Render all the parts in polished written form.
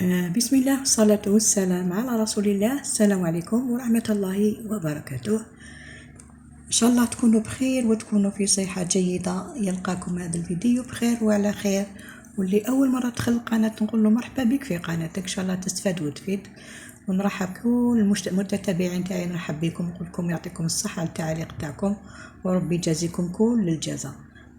بسم الله والصلاة والسلام على رسول الله. السلام عليكم ورحمة الله وبركاته. إن شاء الله تكونوا بخير وتكونوا في صحة جيدة. يلقاكم هذا الفيديو بخير وعلى خير، واللي أول مرة تدخل القناة نقول له مرحبا بك في قناتك. إن شاء الله تستفاد وتفيد، ونرحب كل المتتبعين تاعي، نرحب بكم ونقول لكم يعطيكم الصحة على التعليق تاعكم وربي يجازيكم كل الجزاء.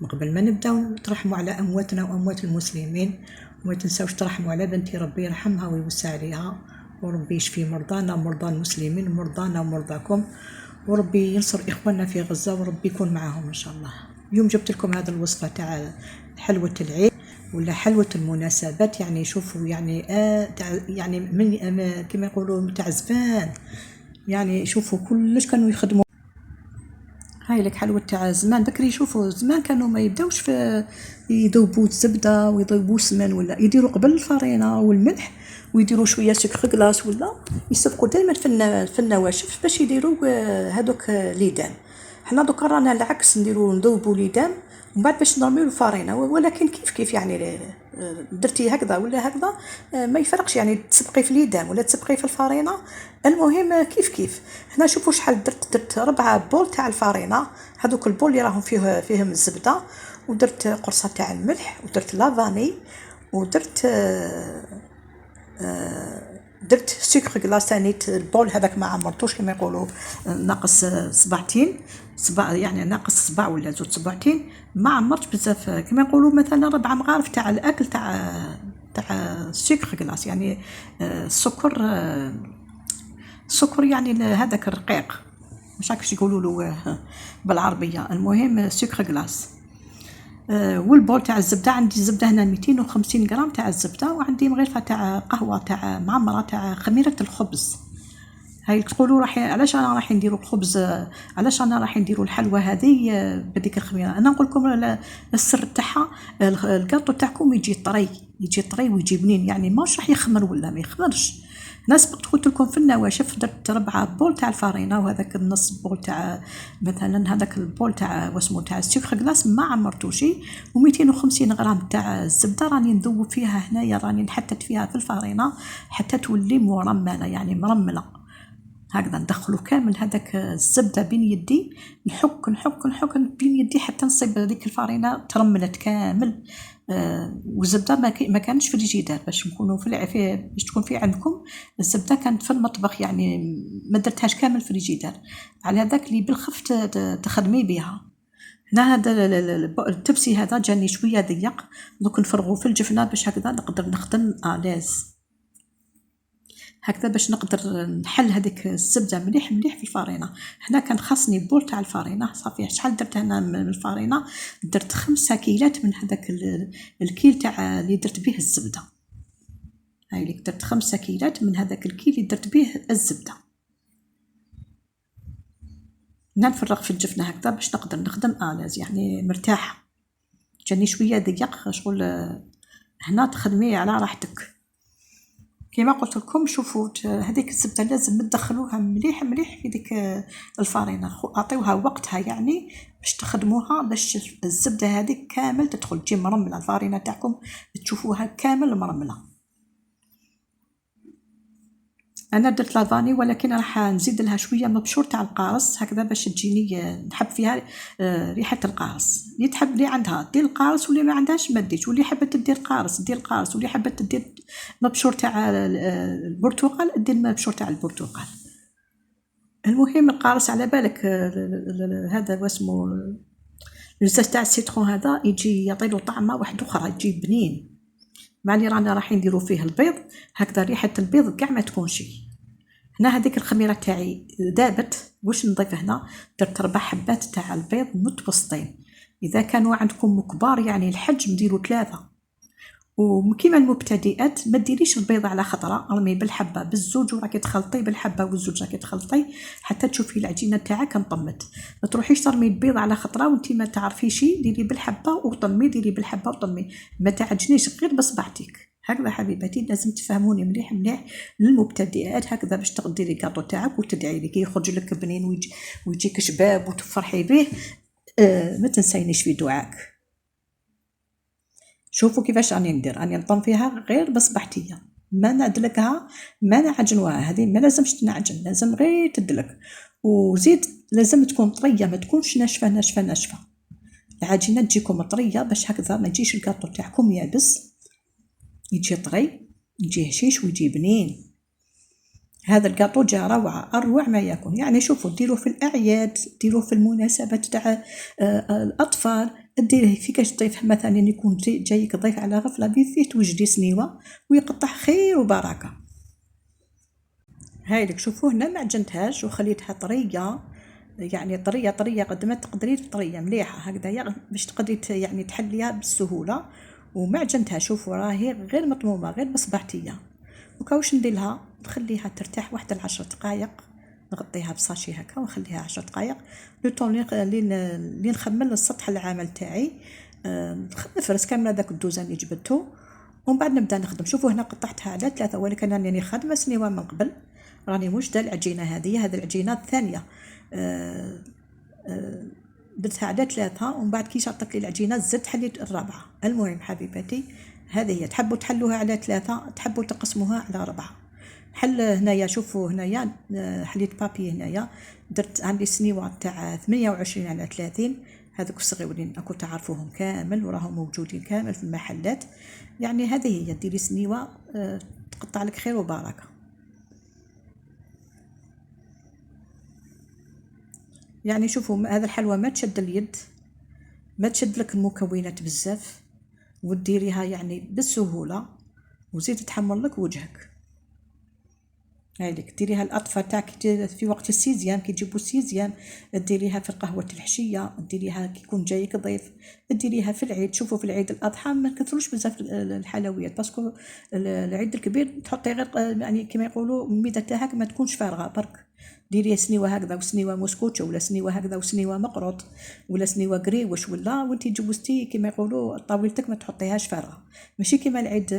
قبل ما نبداو ترحموا على امواتنا واموات المسلمين، وما تنساوش ترحموا على بنتي، ربي يرحمها ويوسع عليها، وربي يشفي مرضانا ومرضى المسلمين ومرضانا ومرضاكم، وربي ينصر اخواننا في غزة، وربي يكون معاهم ان شاء الله. اليوم جبت لكم هذا الوصفة تاع حلوة العيد ولا حلوة المناسبات. يعني شوفوا يعني يعني من كما يقولوا تاع زمان. يعني شوفوا كلش كانوا يخدموا. هاي لك حلوة تاع زمان بكري. شوفوا زمان كانوا ما يبداوش في يذوبوا الزبده ويذوبوا السمن، ولا يديروا قبل الفرينه والملح ويديروا شويه سكر غلاس، ولا يسبقوا دائما في النواشف باش يديروا هذوك ليدان. حنا دوكا رانا العكس، نذوبوا ليدان ومن بعد باش نرميو الفرينه، ولكن كيف يعني درتي هكذا ولا هكذا ما يفرقش. يعني تسبقي في ليدان ولا تسبقي في الفرينه، المهم كيف. هنا شوفوا شحال درت 4 بول تاع الفرينه. هذوك البول اللي راهم فيهم الزبده، ودرت قرصه تاع الملح، ودرت لافاني، ودرت درت سكر غلاس ثاني. البول هذاك ما عمرتوش كما يقولوا، ناقص صباع يعني ناقص صباع ولا 2 صباعتين. ما عمرت بزاف كما يقولوا، مثلا 4 مغارف تاع الاكل تاع سكر غلاس، يعني السكر السكر يعني هذاك الرقيق، مش عارف كيفاش يقولوا له بالعربيه. المهم سكر غلاس. والبول تاع الزبده، عندي الزبده هنا 250 غرام تاع الزبده، وعندي مغرفه تاع قهوه تاع معمره تاع خميره الخبز. هاي تقولوا علاش انا راح نديروا الخبز، علاش انا راح نديروا الحلوى هذه بهذيك الخميره. انا نقول لكم السر تاعها، الكاطو تاعكم يجي طري ويجي بنين، يعني ماش راح يخمر ولا ما يخمرش. ناس قلت لكم في النواشف درت 4 بول تاع الفرينه، وهذاك النص بول تاع مثلا هذاك البول تاع واسمو تاع السكر غلاس ما عمرتوشي، و250 غرام تاع الزبده راني نذوب فيها هنايا، راني نحتت فيها في الفرينه حتى تولي مرمله، يعني مرمله هكذا. ندخلوا كامل هذاك الزبده بين يدي، نحك بين يدي حتى نصيب هذيك الفرينه ترملت كامل. والزبده ما كانش في الفريجيدار، باش نكونوا باش تكون في عندكم الزبده كانت في المطبخ، يعني ما درتهاش كامل في الفريجيدار، على هذاك اللي بالخف تخدمي بها. هنا هذا التبسي هذا جاني شويه ضيق، دوك نفرغوا في الجفنه باش هكذا نقدر نخدم الاز هكذا، باش نقدر نحل هذيك الزبده مليح في الفرينه. هنا كان خاصني بول تاع الفرينه صافي. شحال درت هنا من الفرينه؟ درت 5 كيلات من هذاك الكيل تاع اللي درت به الزبده. هاي اللي درت 5 كيلات من هذاك الكيل اللي درت به الزبده. نفرغ في الجفنه هكذا باش نقدر نخدم الاز، يعني مرتاحه. جاني شويه ضيق شغل، هنا تخدمي على راحتك. كما قلت لكم شوفوا هذيك الزبده لازم تدخلوها مليح في ديك الفرينه، اعطيوها وقتها يعني باش تخدموها، باش الزبده هذيك كامل تدخل تجي مرمله الفرينه تاعكم، تشوفوها كامل مرمله. انا درت لافاني، ولكن راح نزيد لها شويه مبشور تاع القارص هكذا باش تجيني نحب فيها ريحه القارص. اللي تحب اللي عندها دير القارص، واللي ما عندهاش ما ديرش، واللي حبت دير قارص دير القارص، واللي حبت دير مبشور تاع البرتقال دير مبشور تاع البرتقال. المهم القارص على بالك هذا واسمو الزاز تاع السيترون، هذا يجي يعطيله طعمه واحده اخرى، يجي بنين. مع اللي رانا راح نديرو فيه البيض هكذا، ريحه البيض كاع ما تكونش. هنا هذيك الخميره تاعي ذابت، واش نضيف هنا؟ درت 4 حبات تاع البيض متوسطين. اذا كانوا عندكم كبار يعني الحجم ديروا 3. وكيما المبتدئات ما ديريش البيضه على خطره، رمي بالحبه بالزوج وراكي تخلطي بالحبه والزوج راكي تخلطي حتى تشوفي العجينه تاعك انطمت. ما تروحيش ترمي البيض على خطره وانت ما تعرفيش، ديري بالحبه وطمي، ديري بالحبه وطمي، ما تعجنيش غير بصبعتك هكذا. حبيباتي لازم تفهموني مليح للمبتدئات هكذا، باش تديري كاطو تاعك وتدعي لي كي يخرج لك بنين ويجيك شباب وتفرحي به. ما تنسينيش في دعائك. شوفوا كيفاش راني ندير، راني نطم فيها غير بصبعتيا، ما ندلكها ما نعجنوها، هذه ما لازمش تنعجن، لازم غير تدلك. وزيد لازم تكون طريه، ما تكونش ناشفه ناشفه ناشفه. العجينه تجيكم طريه باش هكذا ما يجيش الكاطو تاعكم يابس، يجي طري، يجي هشيش ويجي بنين. هذا الكاطو جا روعه، اروع ما يكون. يعني شوفوا ديروه في الاعياد، ديروه في المناسبات تاع الاطفال، ديريه في كاش ضيف مثلا يكون جايك ضيف على غفله فيه توجدي سنيوه ويقطع خير وبركه. هاي لك شوفوا هنا ما عجنتهاش وخليتها طريه، يعني طريه طريه قد ما تقدري، طريه مليحه هكذايا باش تقدري يعني تحليها بالسهوله. وما عجنتها، شوفوا راهي غير مطمومه غير بصبعتيه. وكاوش نديرلها نخليها ترتاح واحد 10 دقائق، نغطيها بصاشي هكا ونخليها 10 دقائق لو طون لي نخمل السطح العمل تاعي. نفرز كامل هذاك الدوزان اللي جبدته ومن بعد نبدا نخدم. شوفوا هنا قطعتها على 3، ولكن راني خادمه سنيوه من قبل، راني مش العجينه هذه العجينه الثانيه. درتها على 3 ومن بعد كي شطت لي العجينه زدت حليت الرابعه. المهم حبيباتي هذه هي، تحبوا تحلوها على 3 تحبوا تقسموها على 4. حل هنايا شوفوا هنايا حليت بابي هنايا، درت عندي سنيوه تاع 28 على 30، هذوك الصغيورين راكم تعرفوهم كامل وراهم موجودين كامل في المحلات. يعني هذه هي، ديري سنيوه تقطع لك خير وبركه. يعني شوفوا هذا الحلوى ما تشد اليد، ما تشد لك المكونات بزاف، وديريها يعني بالسهوله، وزيد تحمر لك وجهك. هايلك ديريها الاطفال تاعك في وقت السيزيام كي تجيبوا السيزيام، ديريها في القهوه الحشيه، ديريها كي يكون جايك ضيف، ديريها في العيد. شوفوا في العيد الاضحى ما كثروش بزاف الحلويات، باسكو العيد الكبير تحطي غير يعني كما يقولوا الميده تاعك ما تكونش فارغه برك. ديري سنيوه هكذا وسنيوه موسكوتشو، ولا سنيوه هكذا وسنيوه مقروط، ولا سنيوه قريوش، ولا وانتي جوزتي كما يقولوا طاولتك ما تحطيهاش فارغه. ماشي كما العيد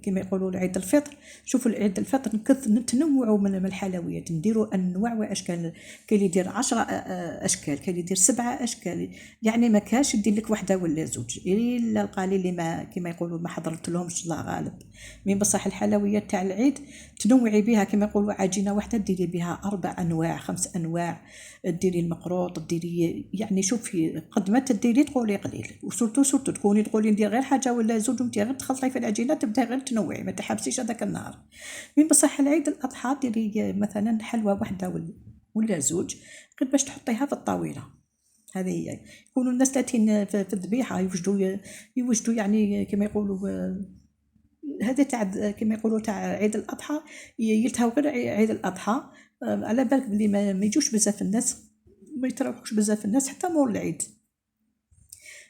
كما يقولوا العيد الفطر. شوفوا العيد الفطر نتنوعوا من الحلويات، نديروا انواع واشكال، كاين اللي يدير 10 اشكال، كاين اللي يدير 7 اشكال. يعني ما كاش يدير لك وحده ولا زوج، الا القليل اللي ما كما يقولوا ما حضرت لهمش الله غالب. من بصح الحلويات تاع العيد تنوعي بها، كما يقولوا عجينه واحده ديري بها 4 انواع 5 انواع، ديري المقروط ديري. يعني شوفي قد ما تديري تقولي قليل، وسورتو تكوني تقولي ندير غير حاجه ولا زوج، وانت غير تخلطي في العجينه تبدا غير تنوعي ما تحبسيش هذاك النهار. من بصح العيد الاضحى ديري مثلا حلوه واحده ولا زوج غير باش تحطيها في الطاوله. هذه هي. يكونوا الناس تاتين في الذبيحه يوجدوا يعني كما يقولوا هذا تاع كما يقولوا تاع عيد الاضحى، يلتهوا غير عيد الاضحى. على بالك بلي ما يجوش بزاف الناس، ما يتروحوش بزاف الناس حتى مور العيد.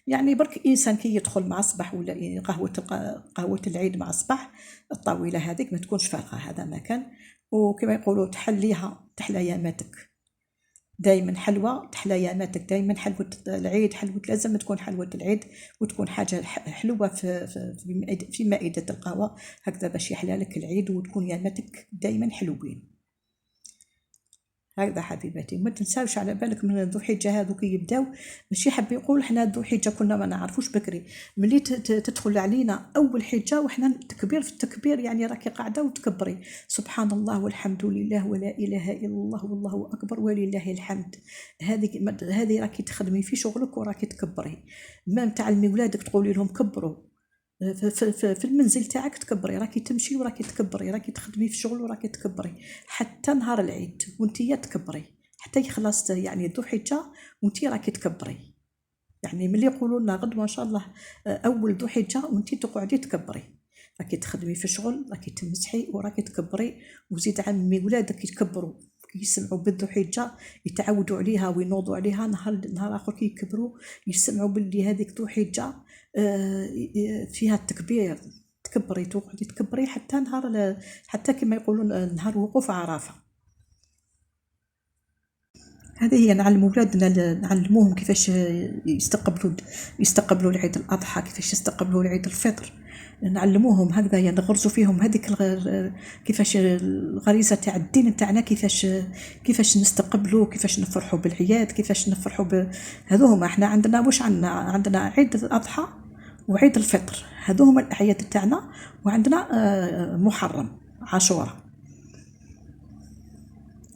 يعني برك انسان كي يدخل مع الصباح ولا قهوه العيد مع الصباح، الطاوله هذيك ما تكونش فارغه، هذا ما كان. وكما يقولوا تحليها تحلى ياماتك دائما حلوه، تحلى ياماتك دائما حلوه العيد. حلوه لازم تكون حلوه العيد، وتكون حاجه حلوه في مائده القهوه هكذا باش يحلى لك العيد، وتكون ياماتك دائما حلوين. هكذا حبيباتي. ما تنساوش على بالك من ذو حجه هذوك يبداو، ماشي حاب يقول حنا ذو حجه كنا ما نعرفوش بكري، ملي تدخل علينا اول حجه وحنا تكبير في التكبير، يعني راكي قاعده وتكبري سبحان الله والحمد لله ولا اله الا الله والله اكبر ولله الحمد. هذه راكي تخدمي في شغلك وراكي تكبري. ما تعلمي ولادك تقولي لهم كبروا في المنزل تاعك، تكبري راكي تمشي وراكي تكبري، راكي تخدمي في شغل وراكي تكبري حتى نهار العيد وانتي تكبري، حتى يخلص يعني ذو حجه وانتي راكي تكبري. يعني ملي يقولوا لنا غدوه ان شاء الله اول ذو حجه وانتي تقعدي تكبري، راكي تخدمي في شغل راكي تمسحي وراكي تكبري. وزيد عمي ولادك يتكبروا يسمعوا بالذو حجه، يتعودوا عليها وينوضوا عليها، نهار اخر كي يكبروا يسمعوا باللي هذيك ذو حجه فيها التكبير، تكبري تقعدي تكبري حتى حتى كما يقولون نهار وقوف عرفه. هذه هي نعلم ولادنا، نعلموهم كيفاش يستقبلوا العيد الاضحى، كيفاش يستقبلوا العيد الفطر، نعلموهم هكذا يعني نغرزوا فيهم هذيك كيفاش الغريزه تاع الدين تاعنا، كيفاش نستقبلوا، كيفاش نفرحوا بالعياد، كيفاش نفرحوا هذوما. احنا عندنا واش عندنا عيد الاضحى وعيد الفطر، هذو هما الأعياد تاعنا. وعندنا محرم، عاشوراء.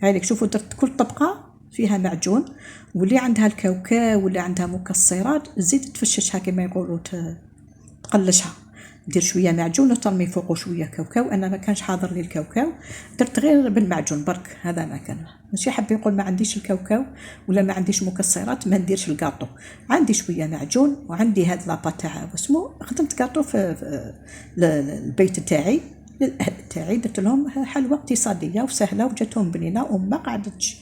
هايليك شوفوا درت كل طبقة فيها معجون، واللي عندها الكاوكاو واللي عندها مكسرات زيد تفششها كما يقولوا، تقلشها، دير شويه معجون وترمي فوقه شويه كاوكاو. انا ما كانش حاضر لي الكاوكاو، درت غير بالمعجون برك. هذا ما كان، ماشي حاب يقول ما عنديش الكاوكاو ولا ما عنديش مكسرات ما نديرش الكاطو. عندي شويه معجون وعندي هاد لاباط تاع واسمو، خدمت كاطو في البيت تاعي للاهل تاعي، درت لهم حلوه اقتصاديه وسهله وجاتهم بنينه وما قعدتش.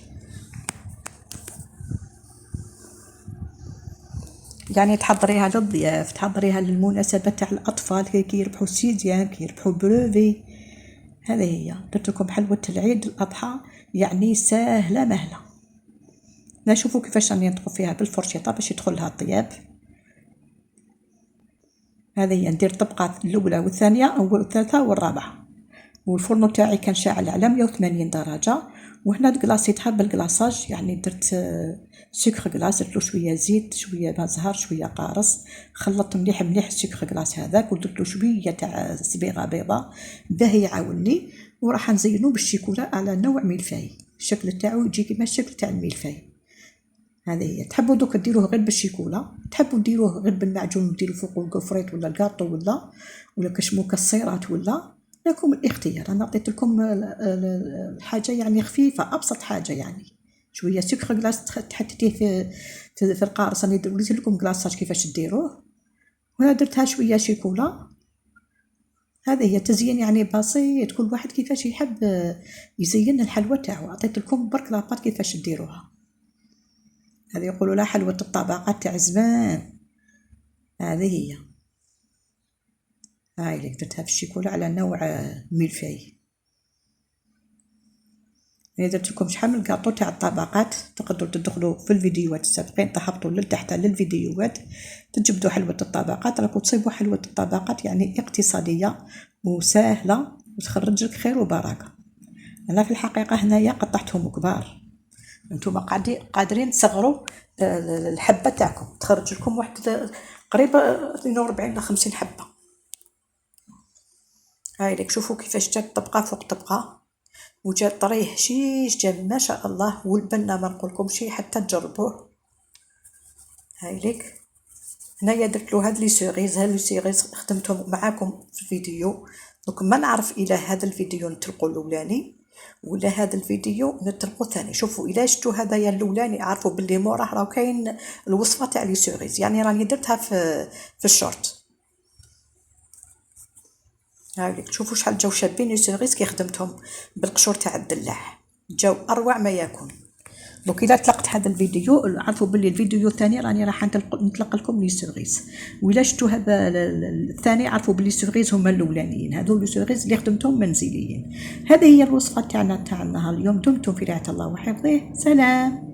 يعني تحضريها للضياف، تحضريها للمناسبة تاع الأطفال كي يربحوا سيزيام، كي يربحوا بروفي. هذه هي. درت لكم حلوة العيد الأضحى، يعني ساهلة مهلة. نشوفوا كيفاش راني ندخل فيها بالفرشيطة باش يدخل لها الطياب. هذه هي. ندير الطبقة الأولى والثانية والثالثة والرابعة، والفرن تاعي كان شاعل على 180 درجة. وهنا كلاصيتها بالكلاصاج، يعني درت سكر كلاص، درت له شويه زيت شويه ماء زهر شويه قارص، خلطت مليح مليح السكر كلاص هذاك، ودرت له شويه تاع صبيغه بيضاء باه يعاوني. وراح نزينو بالشيكولا على نوع ملفاي، الشكل تاعو يجي كيما الشكل تاع الملفاي. هذه هي. تحبوا دوك ديروه غير بالشيكولا، تحبوا ديروه غير بالمعجون وديروا فوقه الكفريت ولا الكاطو ولا كاش مكسرات، ولا لكم الاختيار. انا عطيت لكم الحاجه يعني خفيفه، ابسط حاجه يعني. شويه سكر كلاص تحطيه في القارص. انا وريت لكم كلاصاج كيفاش ديروه، وانا درتها شويه شيكولا. هذه هي تزيين يعني بسيط، كل واحد كيفاش يحب يزين الحلوى تاعو. عطيت لكم برك لاباط كيفاش ديروها. هذه يقولوا لها حلوة الطبقات تاع زمان. هذه هي. هاي اللي درتها في الشيكولا على نوع ملفاي. انا درت لكم شحال من الكاطو تاع الطبقات، تقدروا تدخلوا في الفيديوهات السابقين، تهبطوا لتحت للفيديوهات تجبدوا حلوة الطبقات، راكم تصيبوا حلوة الطبقات يعني اقتصادية وسهلة وتخرج لك خير وبركة. انا في الحقيقة هنايا قطعتهم كبار، انتم قادرين تصغروا الحبة تاعكم، تخرج لكم واحد قريبة 42 ل 50 حبة. هاي لك شوفوا كيفاش جات طبقة فوق طبقة، وجات طريه هشيش، جاب ما شاء الله. والبنة ما نقولكم شي حتى تجربوه. هاي لك هنايا درت له هاد لي سيغيز، هاد لي سيغيز خدمتهم معاكم في الفيديو. دونك ما نعرف الى هذا الفيديو نطلقوا الاولاني ولا هذا الفيديو نطلقوا الثاني. شوفوا الى شفتوا هذايا الاولاني عرفوا باللي موراه راه كاين الوصفه تاع لي سيغيز، يعني راني درتها في الشورت. هاي شوفوا شحال جاو شابين لي سيغيز كي خدمتهم بالقشور تاع الدلاح، جاو اروع ما يكون. دونك الا طلقت هذا الفيديو عرفوا باللي الفيديو الثاني راني راح نطلق لكم لي سيغيز، ولا شفتوا هذا الثاني عرفوا باللي سيغيز هما الاولانيين، هذو لي سيغيز اللي خدمتهم منزليين. هذه هي الوصفه تاعنا تاع النهار اليوم. دمتم في رعايه الله وحفظه. سلام.